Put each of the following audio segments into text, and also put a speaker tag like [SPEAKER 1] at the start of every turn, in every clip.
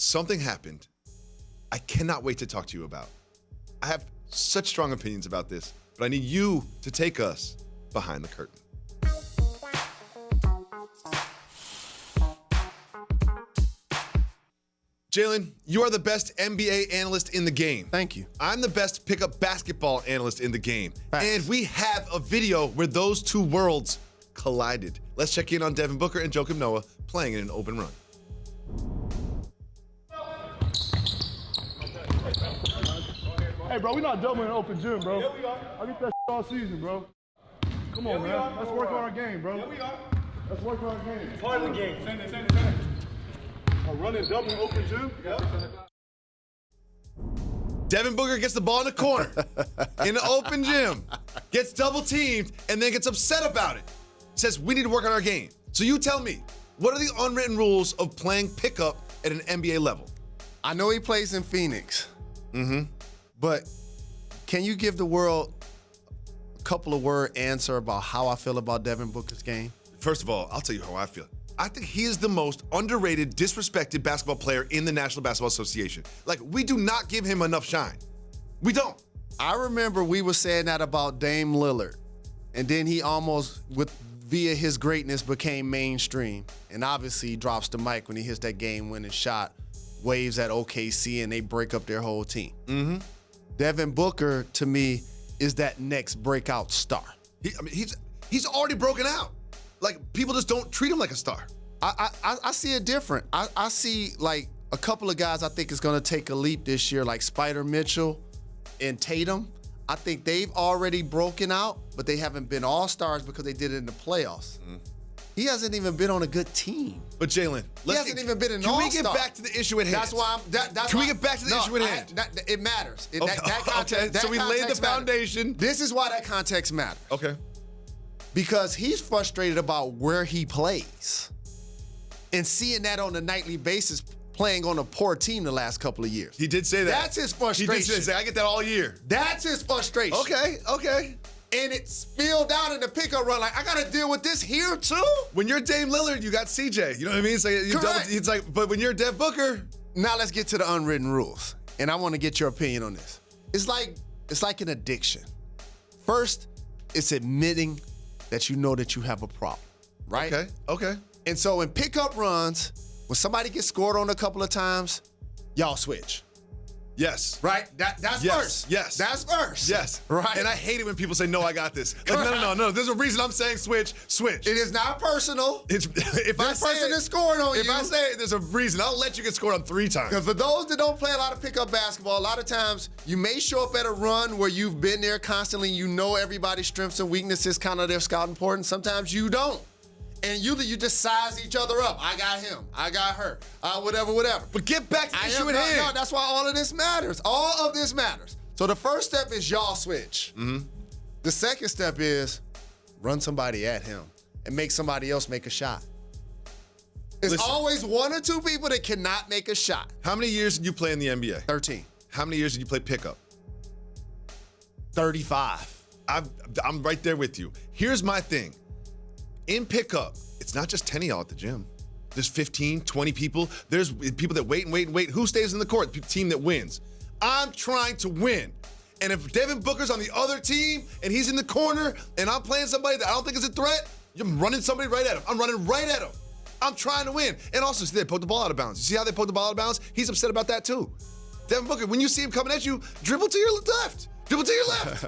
[SPEAKER 1] something happened I cannot wait to talk to you about. I have such strong opinions about this, but I need you to take us behind the curtain. Jalen, you are the best NBA analyst in the game.
[SPEAKER 2] Thank you.
[SPEAKER 1] I'm the best pickup basketball analyst in the game.
[SPEAKER 2] Facts.
[SPEAKER 1] And we have a video where those two worlds collided. Let's check in on Devin Booker and Joakim Noah playing in an open run.
[SPEAKER 3] Hey, bro, we're not doubling an open gym, bro. Yeah, we are. I get that all season, bro. Come on, man. Let's work on our game, bro. Yeah, we are. Let's work on our game. It's part of the game. Send it. A running double open gym? Yep.
[SPEAKER 1] Devin Booker gets the ball in the corner in the open gym, gets double teamed, and then gets upset about it. Says, we need to work on our game. So you tell me, what are the unwritten rules of playing pickup at an NBA level?
[SPEAKER 2] I know he plays in Phoenix.
[SPEAKER 1] Mm-hmm.
[SPEAKER 2] But can you give the world a couple of word answer about how I feel about Devin Booker's game?
[SPEAKER 1] First of all, I'll tell you how I feel. I think he is the most underrated, disrespected basketball player in the National Basketball Association. Like, we do not give him enough shine. We don't.
[SPEAKER 2] I remember we were saying that about Dame Lillard, and then he almost, via his greatness, became mainstream. And obviously he drops the mic when he hits that game-winning shot, waves at OKC, and they break up their whole team.
[SPEAKER 1] Mm-hmm.
[SPEAKER 2] Devin Booker, to me, is that next breakout star.
[SPEAKER 1] He's already broken out. Like, people just don't treat him like a star.
[SPEAKER 2] I see it different. I see, like, a couple of guys I think is going to take a leap this year, like Spider Mitchell and Tatum. I think they've already broken out, but they haven't been all-stars because they did it in the playoffs. Mm-hmm. He hasn't even been on a good team.
[SPEAKER 1] But Jalen,
[SPEAKER 2] he hasn't even been an all-star.
[SPEAKER 1] Can we get back to the issue at hand?
[SPEAKER 2] That's why
[SPEAKER 1] Can we get back to the issue at hand?
[SPEAKER 2] It matters.
[SPEAKER 1] Okay, so we laid the foundation.
[SPEAKER 2] This is why that context matters.
[SPEAKER 1] Okay.
[SPEAKER 2] Because he's frustrated about where he plays. And seeing that on a nightly basis, playing on a poor team the last couple of years.
[SPEAKER 1] He did say that.
[SPEAKER 2] That's his frustration.
[SPEAKER 1] He did say, I get that all year.
[SPEAKER 2] That's his frustration.
[SPEAKER 1] Okay.
[SPEAKER 2] And it spilled out in the pickup run. Like, I got to deal with this here, too?
[SPEAKER 1] When you're Dame Lillard, you got CJ. You know what I mean? It's like, but when you're Devin Booker.
[SPEAKER 2] Now let's get to the unwritten rules. And I want to get your opinion on this. It's like an addiction. First, it's admitting that you know that you have a problem, right?
[SPEAKER 1] Okay.
[SPEAKER 2] And so in pickup runs, when somebody gets scored on a couple of times, y'all switch.
[SPEAKER 1] Yes.
[SPEAKER 2] Right? That's first.
[SPEAKER 1] Yes.
[SPEAKER 2] That's first.
[SPEAKER 1] Yes.
[SPEAKER 2] Right.
[SPEAKER 1] And I hate it when people say, no, I got this. Like, no. There's a reason I'm saying switch.
[SPEAKER 2] It is not personal.
[SPEAKER 1] If I say
[SPEAKER 2] person is scoring on you.
[SPEAKER 1] If I say it, there's a reason. I'll let you get scored on 3 times.
[SPEAKER 2] Because for those that don't play a lot of pickup basketball, a lot of times you may show up at a run where you've been there constantly. You know everybody's strengths and weaknesses, kind of their scouting report, and sometimes you don't. And you just size each other up. I got him. I got her. Whatever. But
[SPEAKER 1] get back to the issue at hand.
[SPEAKER 2] No, that's why all of this matters. All of this matters. So the first step is y'all switch.
[SPEAKER 1] Mm-hmm.
[SPEAKER 2] The second step is run somebody at him and make somebody else make a shot. It's always 1 or 2 people that cannot make a shot.
[SPEAKER 1] How many years did you play in the NBA?
[SPEAKER 2] 13.
[SPEAKER 1] How many years did you play pickup?
[SPEAKER 2] 35.
[SPEAKER 1] I'm right there with you. Here's my thing. In pickup, it's not just 10 of y'all at the gym. There's 15, 20 people. There's people that wait. Who stays in the court? The team that wins. I'm trying to win. And if Devin Booker's on the other team and he's in the corner and I'm playing somebody that I don't think is a threat, I'm running somebody right at him. I'm running right at him. I'm trying to win. And also, see, they poked the ball out of bounds. You see how they poked the ball out of bounds? He's upset about that too. Devin Booker, when you see him coming at you, dribble to your left. Dribble to your left.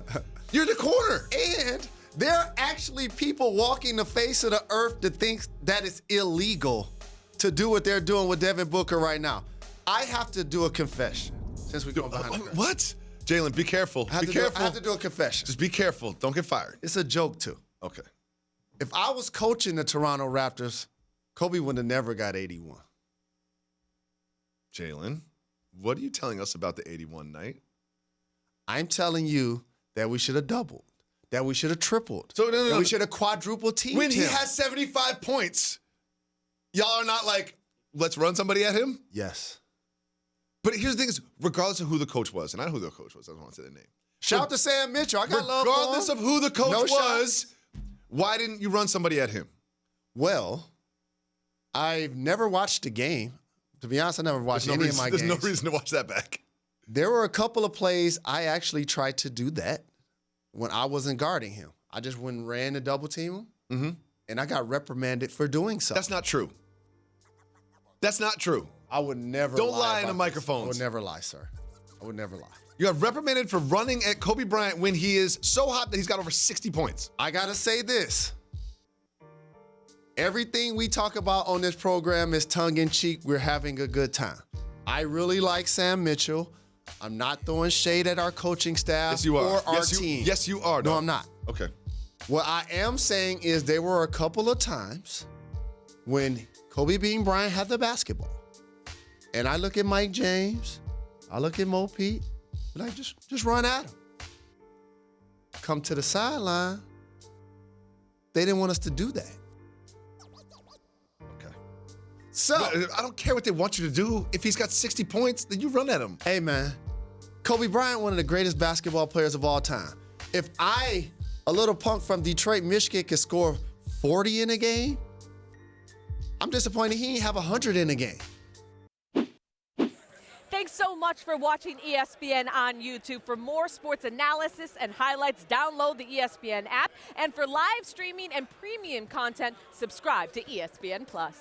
[SPEAKER 1] You're in the corner.
[SPEAKER 2] And there are actually people walking the face of the earth that think that it's illegal to do what they're doing with Devin Booker right now. I have to do a confession since we're going behind the curtain.
[SPEAKER 1] What? Jalen, be careful. Be careful.
[SPEAKER 2] I have to do a confession.
[SPEAKER 1] Just be careful. Don't get fired.
[SPEAKER 2] It's a joke, too.
[SPEAKER 1] Okay.
[SPEAKER 2] If I was coaching the Toronto Raptors, Kobe would have never got 81.
[SPEAKER 1] Jalen, what are you telling us about the 81 night?
[SPEAKER 2] I'm telling you that we should have doubled. That we should have tripled. That we should have quadrupled teamed
[SPEAKER 1] when
[SPEAKER 2] him.
[SPEAKER 1] He has 75 points, y'all are not like, let's run somebody at him?
[SPEAKER 2] Yes.
[SPEAKER 1] But here's the thing is, regardless of who the coach was, and I know who the coach was, I don't want to say the name.
[SPEAKER 2] Shout out to Sam Mitchell. I got love for him.
[SPEAKER 1] Regardless of who the coach was,
[SPEAKER 2] shots.
[SPEAKER 1] Why didn't you run somebody at him?
[SPEAKER 2] Well, I've never watched the game. To be honest, I never watched
[SPEAKER 1] There's no
[SPEAKER 2] any
[SPEAKER 1] reason,
[SPEAKER 2] of my
[SPEAKER 1] there's
[SPEAKER 2] games.
[SPEAKER 1] no reason to watch that back.
[SPEAKER 2] There were a couple of plays I actually tried to do that when I wasn't guarding him. I just went and ran to double team him, and I got reprimanded for doing so.
[SPEAKER 1] That's not true. That's not true.
[SPEAKER 2] I would never
[SPEAKER 1] Don't
[SPEAKER 2] lie
[SPEAKER 1] lie in
[SPEAKER 2] about
[SPEAKER 1] the
[SPEAKER 2] this.
[SPEAKER 1] microphones.
[SPEAKER 2] I would never lie, sir. I would never lie.
[SPEAKER 1] You got reprimanded for running at Kobe Bryant when he is so hot that he's got over 60 points.
[SPEAKER 2] I got to say this. Everything we talk about on this program is tongue-in-cheek. We're having a good time. I really like Sam Mitchell. I'm not throwing shade at our coaching staff
[SPEAKER 1] Yes, you are.
[SPEAKER 2] or our
[SPEAKER 1] Yes,
[SPEAKER 2] team.
[SPEAKER 1] Yes, you are.
[SPEAKER 2] No,
[SPEAKER 1] dog.
[SPEAKER 2] I'm not.
[SPEAKER 1] Okay.
[SPEAKER 2] What I am saying is there were a couple of times when Kobe Bean Bryant had the basketball. And I look at Mike James, I look at Mo Pete, like just run at him. Come to the sideline, they didn't want us to do that.
[SPEAKER 1] Okay.
[SPEAKER 2] So,
[SPEAKER 1] I don't care what they want you to do. If he's got 60 points, then you run at him.
[SPEAKER 2] hey man, Kobe Bryant, one of the greatest basketball players of all time. If I, a little punk from Detroit, Michigan, could score 40 in a game, I'm disappointed he didn't have 100 in a game.
[SPEAKER 4] Thanks so much for watching ESPN on YouTube. For more sports analysis and highlights, download the ESPN app. And for live streaming and premium content, subscribe to ESPN Plus.